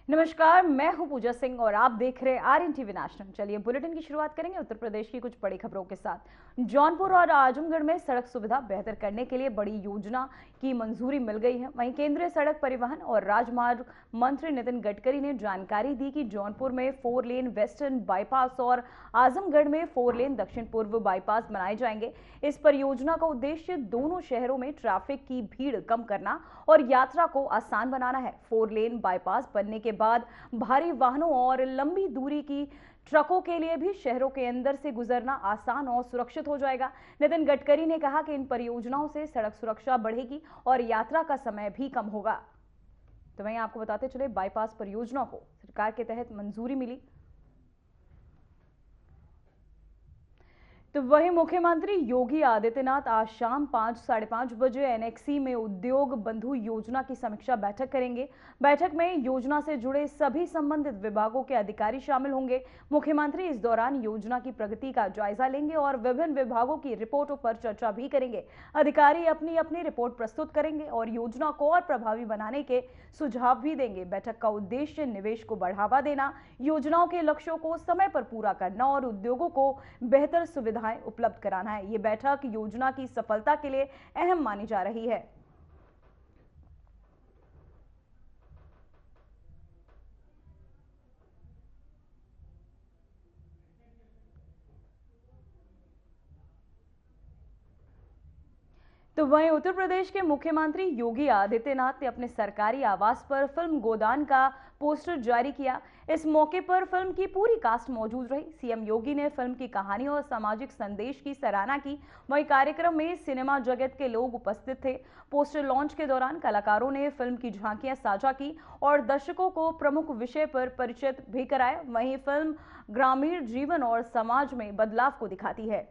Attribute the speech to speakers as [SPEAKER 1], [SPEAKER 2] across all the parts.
[SPEAKER 1] नमस्कार, मैं हूं पूजा सिंह और आप देख रहे हैं आर्यन टीवी नेशनल। चलिए बुलेटिन की शुरुआत करेंगे उत्तर प्रदेश की कुछ बड़ी खबरों के साथ। जौनपुर और आजमगढ़ में सड़क सुविधा बेहतर करने के लिए बड़ी योजना की मंजूरी मिल गई है। वहीं केंद्रीय सड़क परिवहन और राजमार्ग मंत्री नितिन गडकरी ने जानकारी दी कि जौनपुर में 4 लेन वेस्टर्न बाईपास और आजमगढ़ में 4 लेन दक्षिण पूर्व बाईपास बनाए जाएंगे। इस परियोजना का उद्देश्य दोनों शहरों में ट्रैफिक की भीड़ कम करना और यात्रा को आसान बनाना है। 4 लेन बाईपास बनने के बाद भारी वाहनों और लंबी दूरी की ट्रकों के लिए भी शहरों के अंदर से गुजरना आसान और सुरक्षित हो जाएगा। नितिन गडकरी ने कहा कि इन परियोजनाओं से सड़क सुरक्षा बढ़ेगी और यात्रा का समय भी कम होगा। तो वहीं आपको बताते चले, बाईपास परियोजना को सरकार के तहत मंजूरी मिली। तो वहीं मुख्यमंत्री योगी आदित्यनाथ आज शाम 5 साढ़े 5 बजे एनेक्सी में उद्योग बंधु योजना की समीक्षा बैठक करेंगे। बैठक में योजना से जुड़े सभी संबंधित विभागों के अधिकारी शामिल होंगे। मुख्यमंत्री इस दौरान योजना की प्रगति का जायजा लेंगे और विभिन्न विभागों की रिपोर्टों पर चर्चा भी करेंगे। अधिकारी अपनी अपनी रिपोर्ट प्रस्तुत करेंगे और योजना को और प्रभावी बनाने के सुझाव भी देंगे। बैठक का उद्देश्य निवेश को बढ़ावा देना, योजनाओं के लक्ष्यों को समय पर पूरा करना और उद्योगों को बेहतर सुविधाएं उपलब्ध कराना है। ये बैठक योजना की सफलता के लिए अहम मानी जा रही है। तो वहीं उत्तर प्रदेश के मुख्यमंत्री योगी आदित्यनाथ ने अपने सरकारी आवास पर फिल्म गोदान का पोस्टर जारी किया। इस मौके पर फिल्म की पूरी कास्ट मौजूद रही। सीएम योगी ने फिल्म की कहानी और सामाजिक संदेश की सराहना की। वहीं कार्यक्रम में सिनेमा जगत के लोग उपस्थित थे। पोस्टर लॉन्च के दौरान कलाकारों ने फिल्म की झांकियां साझा की और दर्शकों को प्रमुख विषय पर परिचित भी कराया। वहीं फिल्म ग्रामीण जीवन और समाज में बदलाव को दिखाती है।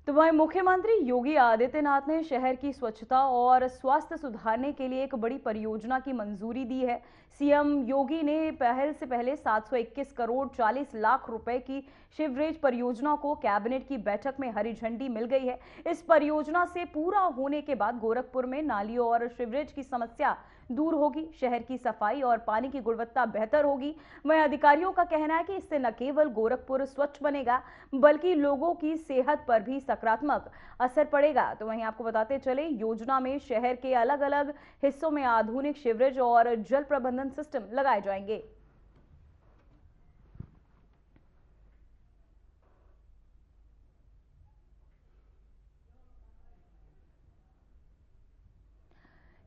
[SPEAKER 1] तो वहीं मुख्यमंत्री योगी आदित्यनाथ ने शहर की स्वच्छता और स्वास्थ्य सुधारने के लिए एक बड़ी परियोजना की मंजूरी दी है। सीएम योगी ने पहल से पहले 721 करोड़ 40 लाख रुपए की शिवरेज परियोजना को कैबिनेट की बैठक में हरी झंडी मिल गई है। इस परियोजना से पूरा होने के बाद गोरखपुर में नालियों और शिवरेज की समस्या दूर होगी, शहर की सफाई और पानी की गुणवत्ता बेहतर होगी। वहीं अधिकारियों का कहना है कि इससे न केवल गोरखपुर स्वच्छ बनेगा बल्कि लोगों की सेहत पर भी सकारात्मक असर पड़ेगा। तो वहीं आपको बताते चले, योजना में शहर के अलग अलग हिस्सों में आधुनिक सीवरेज और जल प्रबंधन सिस्टम लगाए जाएंगे।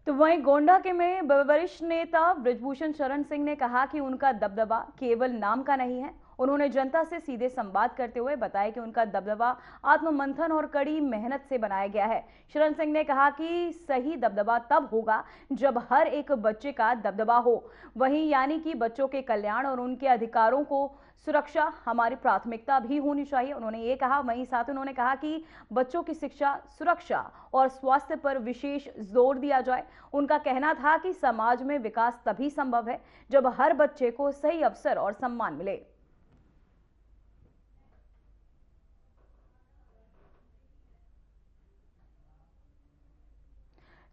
[SPEAKER 1] तो वहीं गोंडा के में वरिष्ठ नेता बृजभूषण शरण सिंह ने कहा कि उनका दबदबा केवल नाम का नहीं है। उन्होंने जनता से सीधे संवाद करते हुए बताया कि उनका दबदबा आत्ममंथन और कड़ी मेहनत से बनाया गया है। शरण सिंह ने कहा कि सही दबदबा तब होगा जब हर एक बच्चे का दबदबा हो, वहीं यानी कि बच्चों के कल्याण और उनके अधिकारों को सुरक्षा हमारी प्राथमिकता भी होनी चाहिए, उन्होंने ये कहा। वहीं साथ उन्होंने कहा कि बच्चों की शिक्षा, सुरक्षा और स्वास्थ्य पर विशेष जोर दिया जाए। उनका कहना था कि समाज में विकास तभी संभव है जब हर बच्चे को सही अवसर और सम्मान मिले।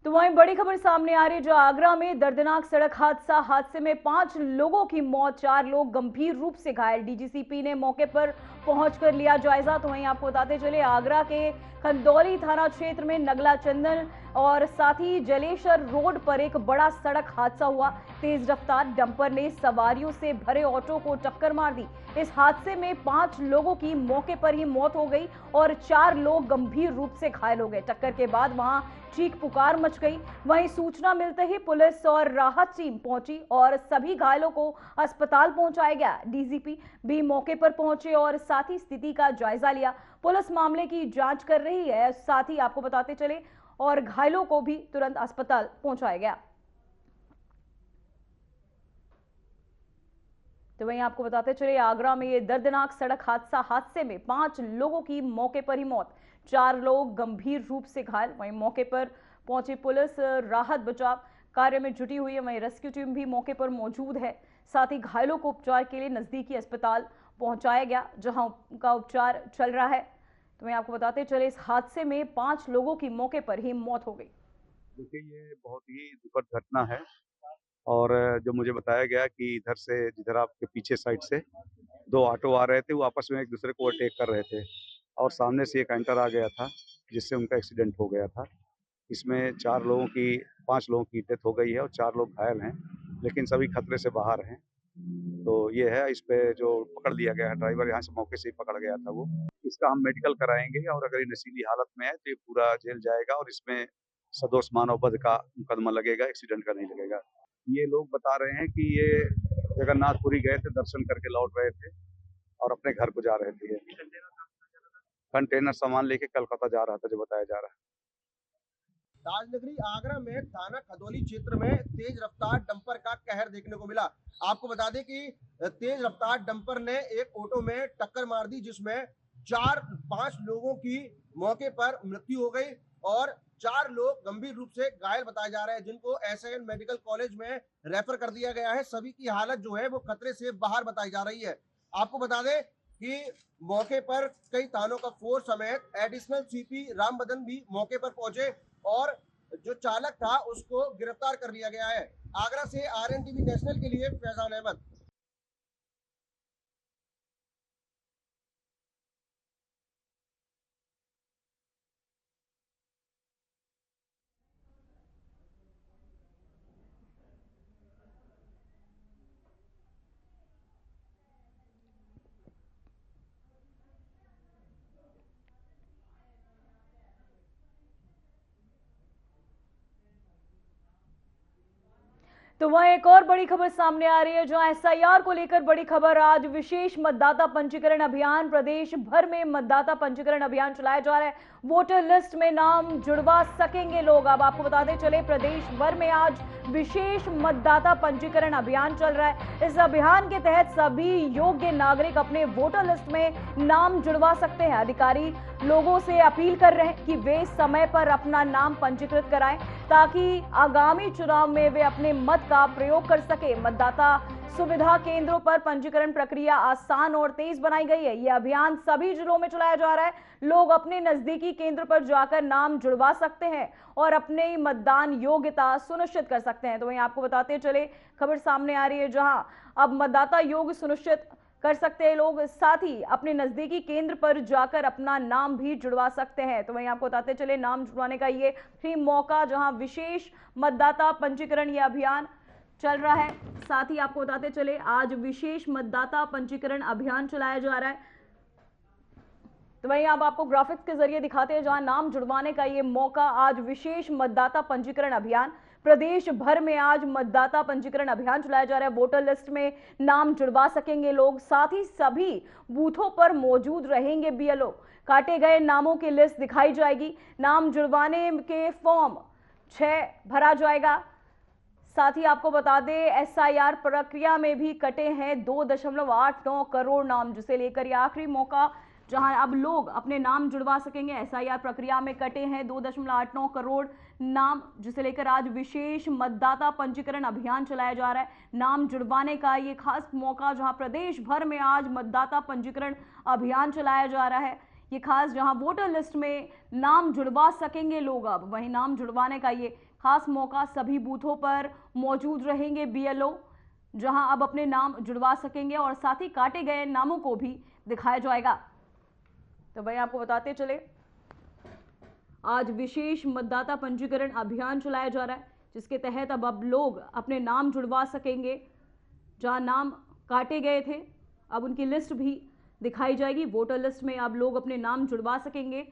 [SPEAKER 1] तो वहीं बड़ी खबर सामने आ रही है, जो आगरा में दर्दनाक सड़क हादसे में 5 लोगों की मौत, 4 लोग गंभीर रूप से घायल। डीजीसीपी ने मौके पर पहुंचकर लिया जायजा। तो वहीं आपको बताते चले, आगरा के खंदौली थाना क्षेत्र में नगला चंदन और साथ ही जलेश्वर रोड पर एक बड़ा सड़क हादसा हुआ। तेज रफ्तार डंपर ने सवारियों से भरे ऑटो को टक्कर मार दी। इस हादसे में 5 लोगों की मौके पर ही मौत हो गई और 4 लोग गंभीर रूप से घायल हो गए। टक्कर के बाद वहां चीख पुकार मच गई। वहीं सूचना मिलते ही पुलिस और राहत टीम पहुंची और सभी घायलों को अस्पताल पहुंचाया गया। डीजीपी भी मौके पर पहुंचे और साथ ही स्थिति का जायजा लिया। पुलिस मामले की जांच कर रही है। साथ ही आपको बताते चले, और घायलों को भी तुरंत अस्पताल पहुंचाया गया। तो वहीं आपको बताते चले, आगरा में ये दर्दनाक सड़क हादसे में 5 लोगों की मौके पर ही मौत, 4 लोग गंभीर रूप से घायल। वहीं मौके पर पहुंची पुलिस राहत बचाव कार्य में जुटी हुई है। वहीं रेस्क्यू टीम भी मौके पर मौजूद है। साथ ही घायलों को उपचार के लिए नजदीकी अस्पताल पहुंचाया गया, जहां उनका उपचार चल रहा है। तो मैं आपको बताते चले इस हादसे में 5 लोगों की मौके पर ही मौत हो गई।
[SPEAKER 2] देखिए, ये बहुत ही दुखद घटना है और जो मुझे बताया गया कि इधर से जिधर आपके पीछे साइड से 2 ऑटो आ रहे थे, वो आपस में एक-दूसरे को ओवरटेक कर रहे थे और सामने से एक कैंटर आ गया था, जिससे उनका एक्सीडेंट हो गया था। इसमें 5 लोगों की डेथ हो गई है और 4 लोग घायल हैं, लेकिन सभी खतरे से बाहर हैं। तो ये है, इस पे जो पकड़ लिया गया है ड्राइवर, यहाँ से मौके से ही पकड़ गया था वो। इसका हम मेडिकल कराएँगे और अगर ये नशीली हालत में है, तो ये पूरा जेल जाएगा और इसमें सदोष मानव वध का मुकदमा लगेगा, एक्सीडेंट का नहीं लगेगा। ये लोग बता रहे हैं कि ये जगन्नाथपुरी गए थे, दर्शन करके लौट रहे थे और अपने घर को जा रहे थे ये। कंटेनर सामान लेके कलकत्ता जा रहा था, जो बताया जा रहा है।
[SPEAKER 3] राजनगरी आगरा में थाना खदौली क्षेत्र में तेज रफ्तार डंपर का कहर देखने को मिला। आपको बता दें कि तेज रफ्तार डंपर ने एक ऑटो में टक्कर मार दी, जिसमें 4-5 लोगों की मौके पर मृत्यु हो गई और 4 लोग गंभीर रूप से घायल बताए जा रहे हैं, जिनको एसआईएन मेडिकल कॉलेज में रेफर कर दिया गया है। सभी की हालत जो है वो खतरे से बाहर बताई जा रही है। आपको बता दें कि मौके पर कई थानों का फोर्स समेत एडिशनल सीपी रामबदन भी मौके पर पहुंचे और जो चालक था उसको गिरफ्तार कर लिया गया है। आगरा से आरएनटीवी नेशनल के लिए फैजान अहमद।
[SPEAKER 1] तो वह एक और बड़ी खबर सामने आ रही है, जहां एसआईआर को लेकर बड़ी खबर। आज विशेष मतदाता पंजीकरण अभियान, प्रदेश भर में मतदाता पंजीकरण अभियान चलाया जा रहा है। वोटर लिस्ट में नाम जुड़वा सकेंगे लोग। अब आपको बताते चले, प्रदेश भर में आज विशेष मतदाता पंजीकरण अभियान चल रहा है। इस अभियान के तहत सभी योग्य नागरिक अपने वोटर लिस्ट में नाम जुड़वा सकते हैं। अधिकारी लोगों से अपील कर रहे हैं कि वे समय पर अपना नाम पंजीकृत कराएं, ताकि आगामी चुनाव में वे अपने मत का प्रयोग कर सके। मतदाता सुविधा केंद्रों पर पंजीकरण प्रक्रिया आसान और तेज बनाई गई है। यह अभियान सभी जिलों में चलाया जा रहा है। लोग अपने नजदीकी केंद्र पर जाकर नाम जुड़वा सकते हैं और अपने मतदान योग्यता सुनिश्चित कर सकते हैं। तो वहीं आपको बताते चले, खबर सामने आ रही है, जहां अब मतदाता योग्य सुनिश्चित कर सकते हैं लोग, साथ ही अपने नजदीकी केंद्र पर जाकर अपना नाम भी जुड़वा सकते हैं। तो वहीं आपको बताते चले, नाम जुड़वाने का ये ही मौका, जहां विशेष मतदाता पंजीकरण ये अभियान चल रहा है। साथ ही आपको बताते चले, आज विशेष मतदाता पंजीकरण अभियान चलाया जा रहा है। तो वहीं अब आपको ग्राफिक्स के जरिए दिखाते हैं, जहां नाम जुड़वाने का ये मौका, आज विशेष मतदाता पंजीकरण अभियान, प्रदेश भर में आज मतदाता पंजीकरण अभियान चलाया जा रहा है। वोटर लिस्ट में नाम जुड़वा सकेंगे लोग, साथ ही सभी बूथों पर मौजूद रहेंगे बीएलओ। काटे गए नामों की लिस्ट दिखाई जाएगी। नाम जुड़वाने के फॉर्म 6 भरा जाएगा। साथ ही आपको बता दें, एसआईआर प्रक्रिया में भी कटे हैं 2.89 करोड़ नाम, जिसे लेकर ये आखिरी मौका, जहां अब लोग अपने नाम जुड़वा सकेंगे। एसआईआर प्रक्रिया में कटे हैं 2.89 करोड़ नाम, जिसे लेकर आज विशेष मतदाता पंजीकरण अभियान चलाया जा रहा है। नाम जुड़वाने का ये खास मौका, जहां प्रदेश भर में आज मतदाता पंजीकरण अभियान चलाया जा रहा है। ये खास, जहां वोटर लिस्ट में नाम जुड़वा सकेंगे लोग। अब वहीं नाम जुड़वाने का ये खास मौका, सभी बूथों पर मौजूद रहेंगे बीएलओ, जहां अब अपने नाम जुड़वा सकेंगे और साथ ही काटे गए नामों को भी दिखाया जाएगा। तो भाई आपको बताते चले, आज विशेष मतदाता पंजीकरण अभियान चलाया जा रहा है, जिसके तहत अब लोग अपने नाम जुड़वा सकेंगे। जहां नाम काटे गए थे, अब उनकी लिस्ट भी दिखाई जाएगी। वोटर लिस्ट में अब लोग अपने नाम जुड़वा सकेंगे।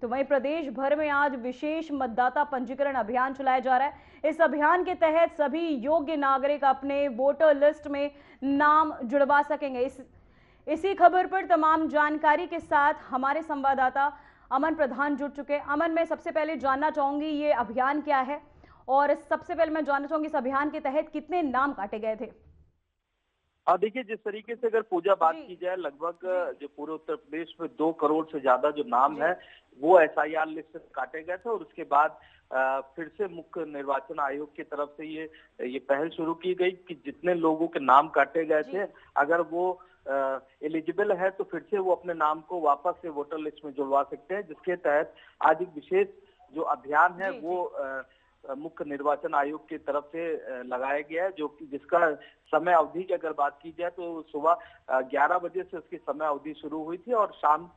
[SPEAKER 1] तो वहीं प्रदेश भर में आज विशेष मतदाता पंजीकरण अभियान चलाया जा रहा है। इस अभियान के तहत सभी योग्य नागरिक अपने वोटर लिस्ट में नाम जुड़वा सकेंगे। इसी खबर पर तमाम जानकारी के साथ हमारे संवाददाता अमन प्रधान जुड़ चुके हैं। अमन, मैं सबसे पहले जानना चाहूंगी ये अभियान क्या है, और सबसे पहले मैं जानना चाहूंगी इस अभियान के तहत कितने नाम काटे गए थे।
[SPEAKER 4] देखिए, जिस तरीके से अगर पूजा बात
[SPEAKER 1] जी
[SPEAKER 4] की जाए, लगभग
[SPEAKER 1] जी
[SPEAKER 4] जो पूरे उत्तर प्रदेश में 2 करोड़ से ज्यादा जो नाम
[SPEAKER 1] जी
[SPEAKER 4] है वो एसआईआर लिस्ट से काटे गए थे, और उसके बाद फिर से मुख्य निर्वाचन आयोग की तरफ से ये पहल शुरू की गई कि जितने लोगों के नाम काटे गए
[SPEAKER 1] जी
[SPEAKER 4] थे, अगर वो एलिजिबल है तो फिर से वो अपने नाम को वापस से वोटर लिस्ट में जुड़वा सकते हैं, जिसके तहत आज एक विशेष जो अभियान है
[SPEAKER 1] जी
[SPEAKER 4] वो
[SPEAKER 1] जी
[SPEAKER 4] मुख्य निर्वाचन आयोग की तरफ से लगाया गया है, जो कि जिसका समय अवधि की अगर बात की जाए तो सुबह 11 बजे से उसकी समय अवधि शुरू हुई थी और शाम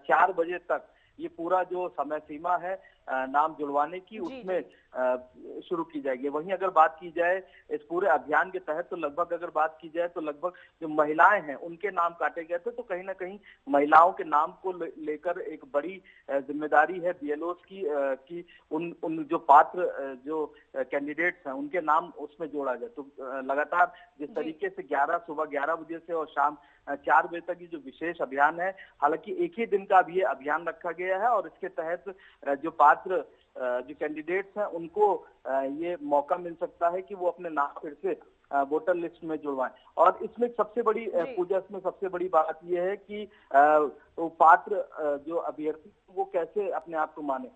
[SPEAKER 4] 4 बजे तक ये पूरा जो समय सीमा है नाम जुड़वाने की,
[SPEAKER 1] जी
[SPEAKER 4] उसमें
[SPEAKER 1] जी
[SPEAKER 4] शुरू की जाएगी। वहीं अगर बात की जाए इस पूरे अभियान के तहत, तो लगभग अगर बात की जाए तो लगभग जो महिलाएं हैं उनके नाम काटे गए थे, तो कहीं ना कहीं महिलाओं के नाम को लेकर एक बड़ी जिम्मेदारी है बीएलओस की कि उन जो पात्र जो कैंडिडेट्स हैं उनके नाम उसमें जोड़ा जाए। तो लगातार जिस
[SPEAKER 1] जी
[SPEAKER 4] तरीके से सुबह 11 बजे से और शाम 4 बजे तक ये जो विशेष अभियान है, हालांकि एक ही दिन का अब ये अभियान रखा गया है, और इसके तहत जो पात्र जो कैंडिडेट्स हैं उनको ये मौका मिल सकता है कि वो अपने नाम फिर से वोटर लिस्ट में जुड़वाएं। और इसमें सबसे बड़ी
[SPEAKER 1] जी
[SPEAKER 4] पूजा इसमें सबसे बड़ी बात यह है कि वो पात्र जो अभ्यर्थी वो कैसे अपने आप को माने।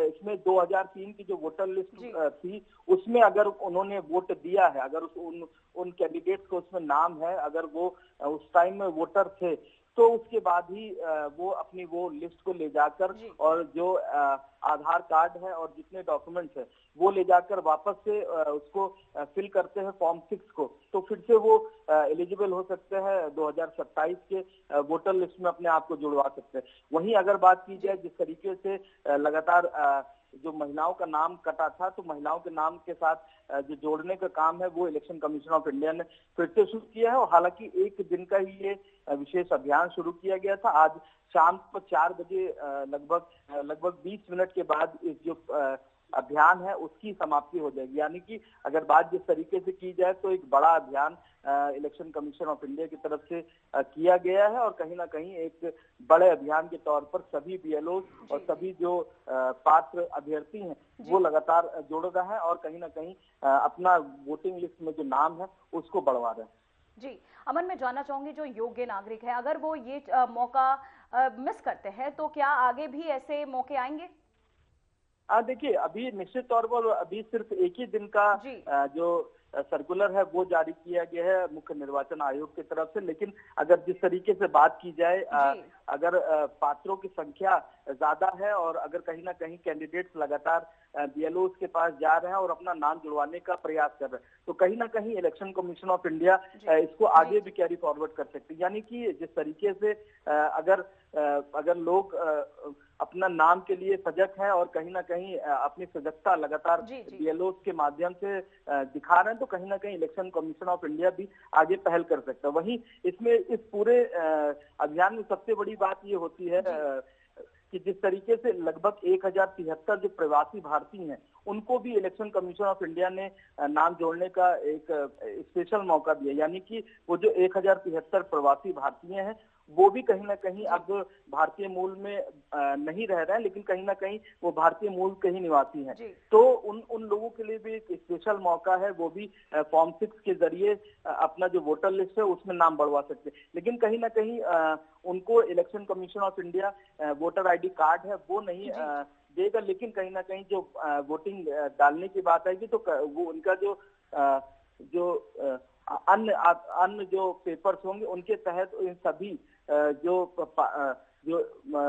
[SPEAKER 4] इसमें 2003 की जो वोटर लिस्ट
[SPEAKER 1] जी
[SPEAKER 4] थी, उसमें अगर उन्होंने वोट दिया है, अगर उन कैंडिडेट्स को उसमें नाम है, अगर वो उस टाइम में वोटर थे, तो उसके बाद ही वो अपनी वो लिस्ट को ले जाकर
[SPEAKER 1] जी
[SPEAKER 4] और जो आधार कार्ड है और जितने डॉक्यूमेंट्स है वो ले जाकर वापस से उसको फिल करते हैं फॉर्म 6 को, तो फिर से वो एलिजिबल हो सकते हैं 2027 के वोटर लिस्ट में अपने आप को जुड़वा सकते हैं। वहीं अगर बात की जाए जिस तरीके से लगातार जो महिलाओं का नाम कटा था, तो महिलाओं के नाम के साथ जो जोड़ने का काम है वो इलेक्शन कमीशन ऑफ इंडिया ने फिर से शुरू किया है, और हालांकि एक दिन का ही ये विशेष अभियान शुरू किया गया था। आज शाम को 4 बजे लगभग 20 मिनट के बाद इस जो अभियान है उसकी समाप्ति हो जाएगी। यानी कि अगर बात जिस तरीके से की जाए तो एक बड़ा अभियान इलेक्शन कमीशन ऑफ इंडिया की तरफ से किया गया है, और कहीं ना कहीं एक बड़े अभियान के तौर पर सभी बीएलओ और सभी जो पात्र अभ्यर्थी हैं वो लगातार जुड़ रहे हैं और कहीं ना कहीं अपना वोटिंग लिस्ट में जो नाम है उसको बढ़वा रहे हैं।
[SPEAKER 1] जी अमन, मैं जानना चाहूंगी जो योग्य नागरिक है अगर वो ये मौका मिस करते हैं तो क्या आगे भी ऐसे मौके आएंगे?
[SPEAKER 4] देखिए, अभी निश्चित तौर पर अभी सिर्फ एक ही दिन का जो सर्कुलर है वो जारी किया गया है मुख्य निर्वाचन आयोग की तरफ से, लेकिन अगर जिस तरीके से बात की जाए अगर पात्रों की संख्या ज्यादा है और अगर कहीं ना कहीं कैंडिडेट्स लगातार बीएलओ के पास जा रहे हैं और अपना नाम जुड़वाने का प्रयास कर रहे हैं, तो कहीं ना कहीं इलेक्शन कमीशन ऑफ इंडिया इसको आगे भी कैरी फॉरवर्ड कर सकती है। यानी कि जिस तरीके से अगर लोग अपना नाम के लिए सजग हैं और कहीं ना कहीं अपनी सजगता लगातार बीएलओ के माध्यम से दिखा रहे हैं, तो कहीं ना कहीं इलेक्शन कमीशन ऑफ इंडिया भी आगे पहल कर सकता है। वहीं इसमें इस पूरे अभियान में सबसे बड़ी बात ये होती है कि जिस तरीके से लगभग 1073 जो प्रवासी भारतीय हैं उनको भी इलेक्शन कमीशन ऑफ इंडिया ने नाम जोड़ने का एक स्पेशल मौका दिया। यानी कि वो जो 1073 प्रवासी भारतीय हैं वो भी कहीं ना कहीं अब भारतीय मूल में नहीं रह रहे हैं, लेकिन कहीं ना कहीं वो भारतीय मूल के ही निवासी हैं। तो उन लोगों के लिए भी एक स्पेशल मौका है, वो भी फॉर्म 6 के जरिए अपना जो वोटर लिस्ट है उसमें नाम बढ़वा सकते हैं। लेकिन कहीं ना कहीं उनको election commission of India voter ID card है वो नहीं देगा, लेकिन कहीं ना कहीं जो वोटिंग डालने की बात आएगी तो वो उनका जो अन्य जो पेपर्स होंगे उनके तहत इन सभी जो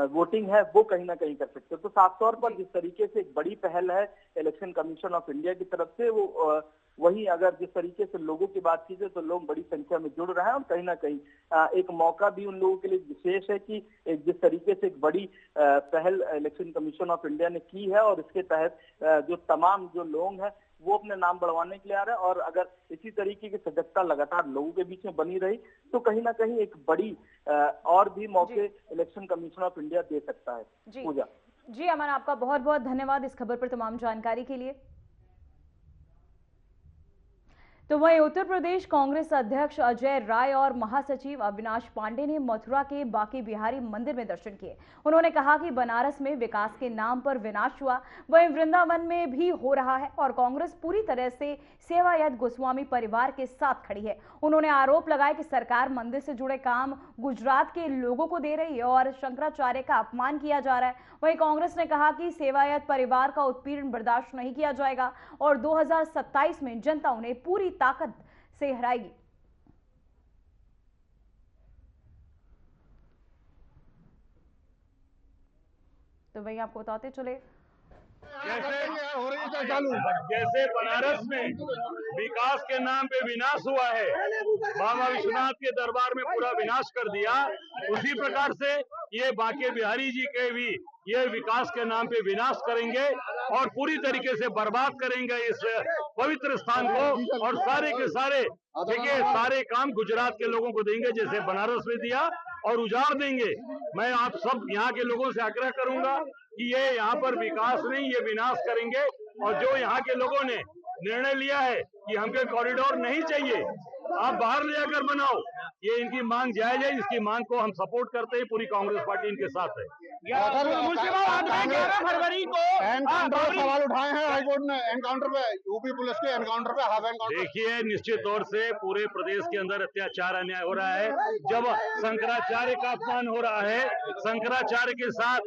[SPEAKER 4] वोटिंग है वो कहीं ना कहीं कर सकते हैं। तो साफ तौर पर जिस तरीके से एक बड़ी पहल है इलेक्शन कमीशन ऑफ इंडिया की तरफ से, वो वही अगर जिस तरीके से लोगों की बात की जाए तो लोग बड़ी संख्या में जुड़ रहे हैं, और कहीं ना कहीं एक मौका भी उन लोगों के लिए विशेष है कि जिस तरीके से एक बड़ी पहल इलेक्शन कमीशन ऑफ इंडिया ने की है और इसके तहत जो तमाम जो लोग हैं वो अपने नाम बढ़वाने के लिए आ रहे हैं, और अगर इसी तरीके की सजगता लगातार लोगों के बीच में बनी रही तो कहीं ना कहीं एक बड़ी और भी मौके इलेक्शन कमीशन ऑफ इंडिया दे सकता है। पूजा
[SPEAKER 1] जी अमन, आपका बहुत बहुत धन्यवाद इस खबर पर तमाम जानकारी के लिए। तो वहीं उत्तर प्रदेश कांग्रेस अध्यक्ष अजय राय और महासचिव अविनाश पांडे ने मथुरा के बांके बिहारी मंदिर में दर्शन किए। उन्होंने कहा कि बनारस में विकास के नाम पर विनाश हुआ, वहीं वृंदावन में भी हो रहा है और कांग्रेस पूरी तरह से सेवायत गोस्वामी परिवार के साथ खड़ी है। उन्होंने आरोप लगाया कि सरकार मंदिर से जुड़े काम गुजरात के लोगों को दे रही है और शंकराचार्य का अपमान किया जा रहा है। वहीं कांग्रेस ने कहा कि सेवायत परिवार का उत्पीड़न बर्दाश्त नहीं किया जाएगा और 2027 में जनता उन्हें पूरी ताकत से हराएगी। तो वही आपको बताते चले
[SPEAKER 5] जैसे बनारस में विकास के नाम पे विनाश हुआ है, बाबा विश्वनाथ के दरबार में पूरा विनाश कर दिया, उसी प्रकार से ये बांके बिहारी जी के भी ये विकास के नाम पे विनाश करेंगे और पूरी तरीके से बर्बाद करेंगे इस पवित्र स्थान को और सारे के सारे देखिए सारे काम गुजरात के लोगों को देंगे जैसे बनारस में दिया और उजाड़ देंगे। मैं आप सब यहाँ के लोगों से आग्रह करूंगा कि ये यहाँ पर विकास नहीं, ये विनाश करेंगे और जो यहाँ के लोगों ने निर्णय लिया है कि हमको कॉरिडोर नहीं चाहिए, आप बाहर ले जाकर बनाओ, ये इनकी मांग जायज है। इसकी मांग को हम सपोर्ट करते हैं, पूरी कांग्रेस पार्टी इनके साथ है।
[SPEAKER 6] फरवरी को एनकाउंटर सवाल उठाए हैं हाईकोर्ट ने, एनकाउंटर पे यूपी पुलिस के एनकाउंटर पे हाफ एनकाउंटर।
[SPEAKER 5] देखिए निश्चित तौर से पूरे प्रदेश के अंदर अत्याचार अन्याय हो रहा है। जब शंकराचार्य का अपमान हो रहा है, शंकराचार्य के साथ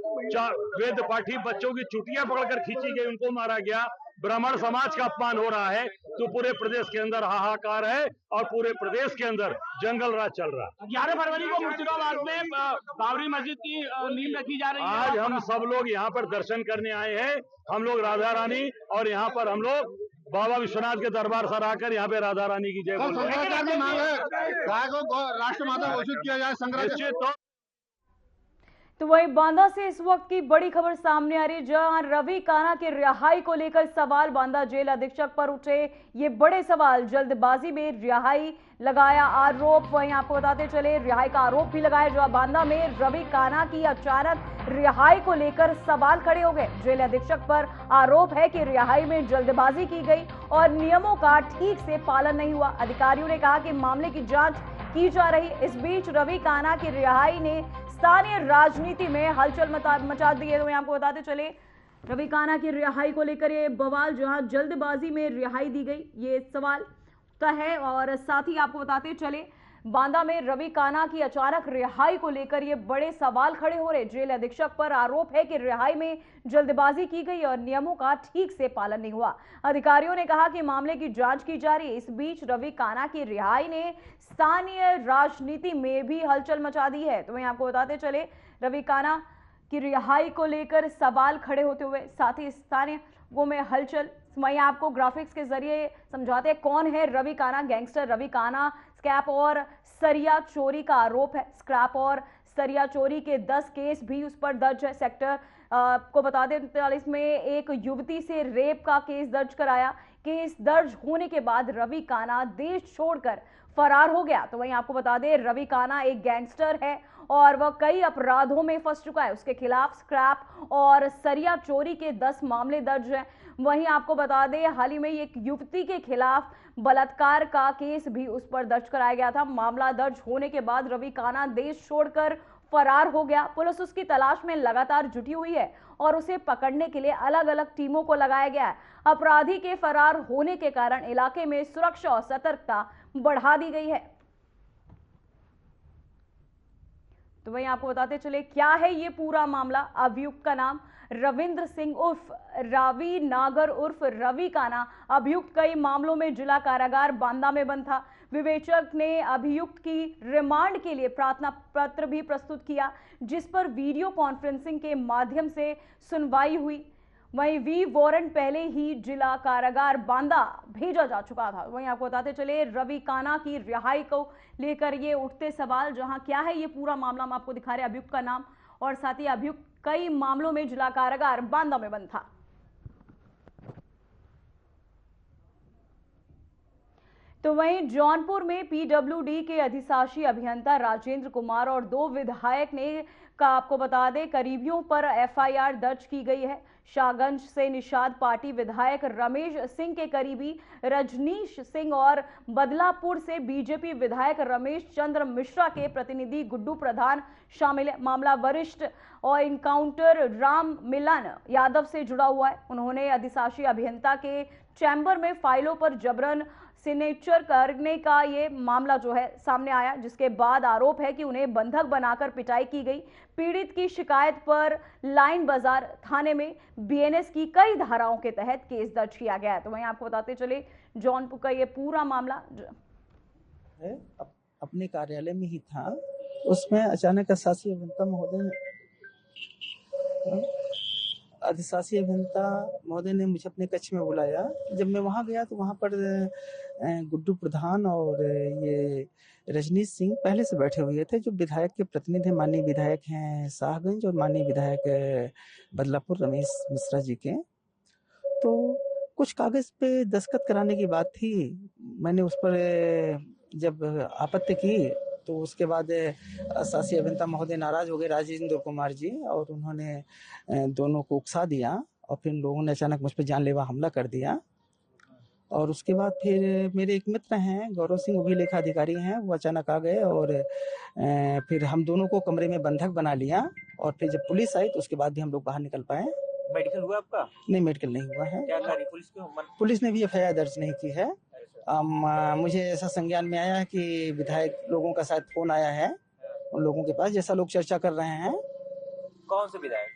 [SPEAKER 5] वेद पाठी बच्चों की चुटियां पकड़कर खींची गई, उनको मारा गया, ब्राह्मण समाज का अपमान हो रहा है, तो पूरे प्रदेश के अंदर हाहाकार है और पूरे प्रदेश के अंदर जंगल राज चल रहा है।
[SPEAKER 6] 11 फरवरी को मुर्शिदाबाद में बाबरी मस्जिद की नींव रखी जा रही है।
[SPEAKER 5] आज हम सब लोग यहाँ पर दर्शन करने आए हैं, हम लोग राधा रानी और यहाँ पर हम लोग बाबा विश्वनाथ के दरबार सर आकर यहाँ पे राधा रानी की जय बोल रहे हैं।
[SPEAKER 6] राष्ट्रमाता घोषित किया जाए शंकराचार्य।
[SPEAKER 1] तो वहीं बांदा से इस वक्त की बड़ी खबर सामने आ रही है, जहां रवि काना की रिहाई को लेकर सवाल बांदा जेल अधीक्षक पर उठे ये बड़े सवाल। जल्दबाजी में रिहाई लगाया आरोप, वहीं आपको बताते चले रिहाई का आरोप भी लगाया। जो बांदा में रवि काना की अचानक रिहाई को लेकर सवाल खड़े हो गए। जेल अधीक्षक पर आरोप है कि रिहाई में जल्दबाजी की गई और नियमों का ठीक से पालन नहीं हुआ। अधिकारियों ने कहा कि मामले की जांच की जा रही। इस बीच रवि काना की रिहाई ने स्थानीय राजनीति में हलचल मचा दी है। तो आपको बताते चले रवि काना की रिहाई को लेकर ये बवाल, जहां जल्दबाजी में रिहाई दी गई, ये सवाल का है। और साथ ही आपको बताते चले बांदा में रवि काना की अचानक रिहाई को लेकर ये बड़े सवाल खड़े हो रहे। जेल अधीक्षक पर आरोप है कि रिहाई में जल्दबाजी की गई और नियमों का ठीक से पालन नहीं हुआ। अधिकारियों ने कहा कि मामले की जांच की जा रही है। इस बीच रवि काना की रिहाई ने स्थानीय राजनीति में भी हलचल मचा दी है। तो वहीं आपको बताते चले रवि काना की रिहाई को लेकर सवाल खड़े होते हुए साथ ही स्थानीय वो में हलचल। वहीं आपको ग्राफिक्स के जरिए समझाते हैं कौन है रवि काना। गैंगस्टर रवि काना स्क्रैप और सरिया चोरी का आरोप है। स्क्रैप और सरिया चोरी के 10 केस भी उस पर दर्ज है। सेक्टर को बता दें 43 में एक युवती से रेप का केस दर्ज कराया। केस दर्ज होने के बाद रवि काना देश छोड़कर फरार हो गया। तो वहीं आपको बता दें रवि काना एक गैंगस्टर है और वह कई अपराधों में फंस चुका है। उसके खिलाफ स्क्रैप और सरिया चोरी के 10 मामले दर्ज हैं। वहीं आपको बता दें हाल ही में एक युवती के खिलाफ बलात्कार का केस भी उस पर दर्ज कराया गया था। मामला दर्ज होने के बाद रवि काना देश छोड़कर फरार हो गया। पुलिस उसकी तलाश में लगातार जुटी हुई है और उसे पकड़ने के लिए अलग अलग टीमों को लगाया गया है। अपराधी के फरार होने के कारण इलाके में सुरक्षा और सतर्कता बढ़ा दी गई है। तो वहीं आपको बताते चले क्या है ये पूरा मामला। अभियुक्त का नाम रविंद्र सिंह उर्फ रावी नागर उर्फ रवि काना। अभियुक्त कई मामलों में जिला कारागार बांदा में बंद था। विवेचक ने अभियुक्त की रिमांड के लिए प्रार्थना पत्र भी प्रस्तुत किया, जिस पर वीडियो कॉन्फ्रेंसिंग के माध्यम से सुनवाई हुई। वहीं वी वारंट पहले ही जिला कारागार बांदा भेजा जा चुका था। वहीं आपको बताते चले रवि काना की रिहाई को लेकर ये उठते सवाल, जहां क्या है ये पूरा मामला हम आपको दिखा रहे हैं। अभियुक्त का नाम और साथ ही अभियुक्त कई मामलों में जिला कारागार बांदा में बंद था। तो वहीं जौनपुर में पीडब्ल्यूडी के अधिशासी अभियंता राजेंद्र कुमार और 2 विधायक ने का आपको बता दें करीबियों पर एफआईआर दर्ज की गई है। शाहगंज से निषाद पार्टी विधायक रमेश सिंह के करीबी रजनीश सिंह और बदलापुर से बीजेपी विधायक रमेश चंद्र मिश्रा के प्रतिनिधि गुड्डू प्रधान शामिल है। मामला वरिष्ठ और इनकाउंटर राम मिलन यादव से जुड़ा हुआ है। उन्होंने अधिशासी अभियंता के चैम्बर में फाइलों पर जबरन सिग्नेचर करने का ये मामला जो है सामने आया, जिसके बाद आरोप है कि उन्हें बंधक बनाकर पिटाई की गई। पीड़ित की शिकायत पर लाइन बाजार थाने में बीएनएस की कई धाराओं के तहत केस दर्ज किया गया है। तो वहीं आपको बताते चले जौनपुर का ये पूरा मामला
[SPEAKER 7] अपने कार्यालय में ही था, उसमें अचानक अधिशासी अभियंता महोदय ने मुझे अपने कक्ष में बुलाया। जब मैं वहां गया तो वहां पर गुड्डू प्रधान और ये रजनीश सिंह पहले से बैठे हुए थे, जो विधायक के प्रतिनिधि माननीय विधायक हैं शाहगंज और माननीय विधायक बदलापुर रमेश मिश्रा जी के। तो कुछ कागज पे दस्तखत कराने की बात थी। मैंने उस पर जब आपत्ति की तो उसके बाद शासी अभियंता महोदय नाराज हो गए, राजेंद्र कुमार जी, और उन्होंने दोनों को उकसा दिया और फिर लोगों ने अचानक मुझ पर जानलेवा हमला कर दिया। और उसके बाद फिर मेरे एक मित्र हैं गौरव सिंह, वो भी लेखा अधिकारी हैं, वो अचानक आ गए और फिर हम दोनों को कमरे में बंधक बना लिया। और फिर जब पुलिस आई तो उसके बाद भी हम लोग बाहर निकल पाए।
[SPEAKER 8] मेडिकल हुआ आपका?
[SPEAKER 7] नहीं, मेडिकल नहीं हुआ है।
[SPEAKER 8] क्या कार्य
[SPEAKER 7] पुलिस ने भी एफआईआर दर्ज नहीं की है। मुझे ऐसा संज्ञान में आया है कि विधायक लोगों का शायद फोन आया है उन लोगों के पास, जैसा लोग चर्चा कर रहे हैं।
[SPEAKER 8] कौन से विधायक?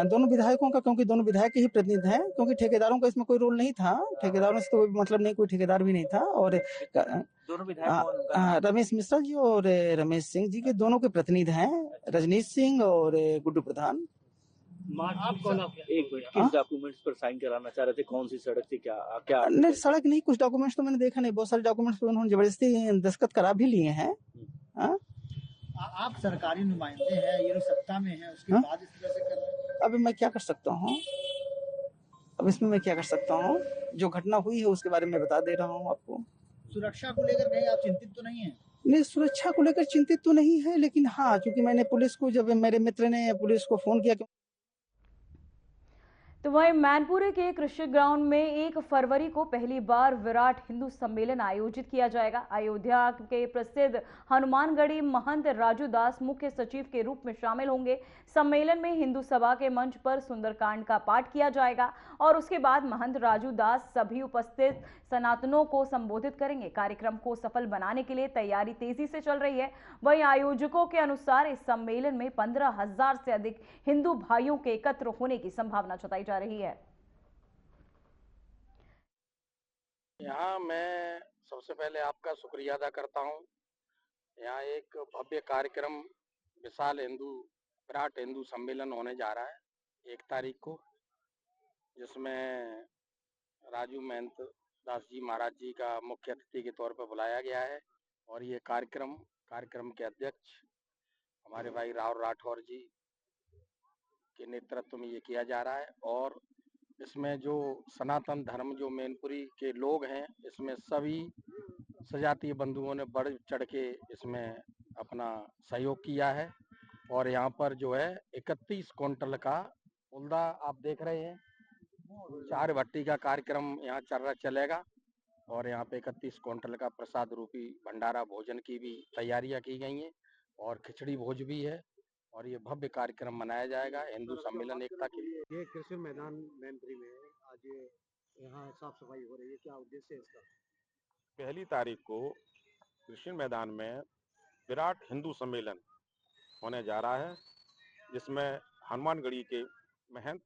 [SPEAKER 7] दोनों विधायकों का, क्योंकि दोनों विधायक ही प्रतिनिधि हैं, क्योंकि ठेकेदारों का इसमें कोई रोल नहीं था। ठेकेदारों से तो कोई मतलब नहीं, कोई ठेकेदार भी नहीं था। और
[SPEAKER 8] दोनों विधायक
[SPEAKER 7] रमेश मिश्रा जी और रमेश सिंह जी के दोनों के प्रतिनिधि हैं, रजनीश सिंह और गुड्डू प्रधान।
[SPEAKER 8] किस डॉक्यूमेंट्स पर साइन कराना चाह रहे थे? कौन सी सड़क थी? क्या
[SPEAKER 7] नहीं, सड़क नहीं, कुछ डॉक्यूमेंट्स तो मैंने देखा नहीं। बहुत सारे डॉक्यूमेंट्स पे उन्होंने जबरदस्ती दस्तखत करा भी लिए हैं।
[SPEAKER 9] आप सरकारी नुमाइंदे हैं, ये लोग सत्ता में हैं, उसके बाद इस तरह से कर रहे हैं।
[SPEAKER 7] अभी मैं क्या कर सकता हूँ? अब इसमें मैं क्या कर सकता हूँ? जो घटना हुई है उसके बारे में बता दे रहा हूँ आपको।
[SPEAKER 9] सुरक्षा को लेकर कहीं आप चिंतित तो नहीं है?
[SPEAKER 7] नहीं, सुरक्षा को लेकर चिंतित तो नहीं है, लेकिन हाँ, क्योंकि मैंने पुलिस को, जब मेरे मित्र ने पुलिस को फोन किया।
[SPEAKER 1] तो वहीं मैनपुरी के कृषि ग्राउंड में 1 फरवरी को पहली बार विराट हिंदू सम्मेलन आयोजित किया जाएगा। अयोध्या के प्रसिद्ध हनुमानगढ़ी महंत राजू दास मुख्य सचिव के रूप में शामिल होंगे। सम्मेलन में हिंदू सभा के मंच पर सुंदरकांड का पाठ किया जाएगा और उसके बाद महंत राजू दास सभी उपस्थित सनातनों को संबोधित करेंगे। कार्यक्रम को सफल बनाने के लिए तैयारी तेजी से चल रही है। वहीं आयोजकों के अनुसार इस सम्मेलन में 15,000 से अधिक हिंदू भाइयों के एकत्र होने की संभावना जताई जा रही है।
[SPEAKER 10] यहाँ मैं सबसे पहले आपका शुक्रिया अदा करता हूँ। यहाँ एक भव्य कार्यक्रम विराट हिंदू सम्मेलन होने जा रहा है 1 तारीख को, जिसमें राजू महंत दास जी महाराज जी का मुख्य अतिथि के तौर पर बुलाया गया है। और ये कार्यक्रम के अध्यक्ष हमारे भाई राव राठौर जी के नेतृत्व में ये किया जा रहा है। और इसमें जो सनातन धर्म जो मैनपुरी के लोग हैं, इसमें सभी सजातीय बंधुओं ने बढ़ चढ़ के इसमें अपना सहयोग किया है। और यहाँ पर जो है 31 क्विंटल का उल्दा आप देख रहे हैं, 4 भट्टी का कार्यक्रम यहाँ चलेगा। और यहाँ पे 31 क्विंटल का प्रसाद रूपी भंडारा भोजन की भी तैयारियां की गई हैं और खिचड़ी भोज भी है। और ये भव्य कार्यक्रम मनाया जाएगा हिंदू सम्मेलन एकता के लिए।
[SPEAKER 11] ये कृषि मैदान मैनपुरी में आज यहाँ साफ सफाई हो रही है, क्या उद्देश्य है इसका?
[SPEAKER 12] 1 तारीख को कृषि मैदान में विराट हिंदू सम्मेलन होने जा रहा है, जिसमें हनुमानगढ़ी के महंत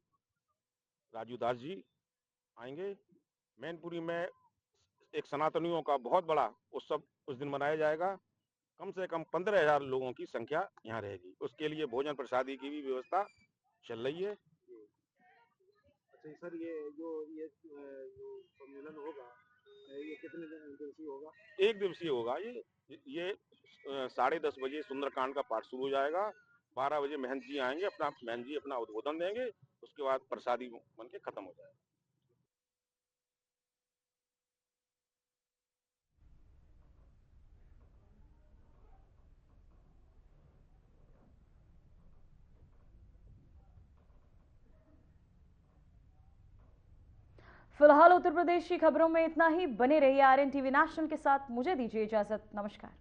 [SPEAKER 12] राजू दास जी आएंगे। मैनपुरी में एक सनातनियों का बहुत बड़ा उत्सव उस दिन मनाया जाएगा। कम से कम 15,000 लोगों की संख्या यहाँ रहेगी। उसके लिए भोजन प्रसादी की भी व्यवस्था चल रही है।
[SPEAKER 11] अच्छा सर, ये जो सम्मेलन होगा ये कितने दिवसीय होगा?
[SPEAKER 12] 1 दिवसीय होगा। ये 10:30 बजे सुंदरकांड का पाठ शुरू हो जाएगा। 12 बजे महंत जी आएंगे, महंत जी अपना उद्बोधन देंगे। उसके बाद प्रसादी बन के खत्म हो जाएगा।
[SPEAKER 1] फिलहाल उत्तर प्रदेश की खबरों में इतना ही। बने रहिए आरएन टीवी नेशनल के साथ। मुझे दीजिए इजाजत। नमस्कार।